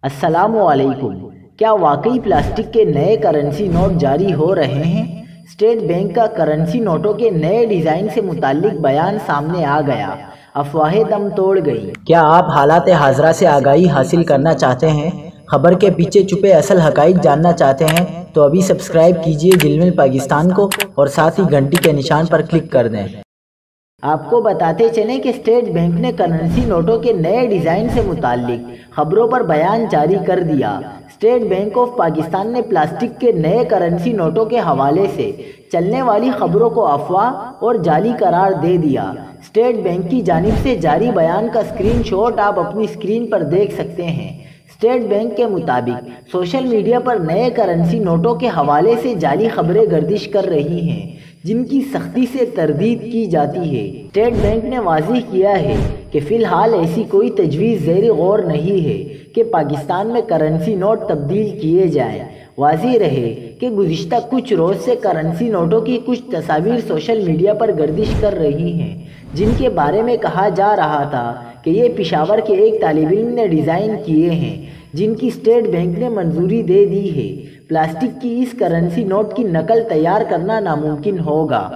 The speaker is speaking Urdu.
السلام علیکم۔ کیا واقعی پلاسٹک کے نئے کرنسی نوٹ جاری ہو رہے ہیں؟ اسٹیٹ بینک کا کرنسی نوٹوں کے نئے ڈیزائن سے متعلق بیان سامنے آ گیا، افواہیں دم توڑ گئی۔ کیا آپ حالات حاضرہ سے آگاہی حاصل کرنا چاہتے ہیں؟ خبر کے پیچھے چھپے اصل حقائق جاننا چاہتے ہیں تو ابھی سبسکرائب کیجئے جلمل پاکستان کو اور ساتھ ہی گھنٹی کے نشان پر کلک کر دیں۔ آپ کو بتاتے چلیں کہ اسٹیٹ بینک نے کرنسی نوٹوں کے نئے ڈیزائن سے متعلق خبروں پر بیان جاری کر دیا۔ اسٹیٹ بینک آف پاکستان نے پلاسٹک کے نئے کرنسی نوٹوں کے حوالے سے چلنے والی خبروں کو افواہ اور جعلی قرار دے دیا۔ اسٹیٹ بینک کی جانب سے جاری بیان کا اسکرین شاٹ آپ اپنی اسکرین پر دیکھ سکتے ہیں۔ اسٹیٹ بینک کے مطابق سوشل میڈیا پر نئے کرنسی نوٹوں کے حوالے سے جعلی خبریں گردش کر رہی ہیں، جن کی سختی سے تردید کی جاتی ہے۔ اسٹیٹ بینک نے واضح کیا ہے کہ فی الحال ایسی کوئی تجویز زیر غور نہیں ہے کہ پاکستان میں کرنسی نوٹ تبدیل کیے جائیں۔ واضح رہے کہ گزشتہ کچھ روز سے کرنسی نوٹوں کی کچھ تصاویر سوشل میڈیا پر گردش کر رہی ہیں، جن کے بارے میں کہا جا رہا تھا کہ یہ پشاور کے ایک طالب علم نے ڈیزائن کیے ہیں، جن کی اسٹیٹ بینک نے منظوری دے دی ہے۔ پلاسٹک کی اس کرنسی نوٹ کی نقل تیار کرنا ناممکن ہوگا۔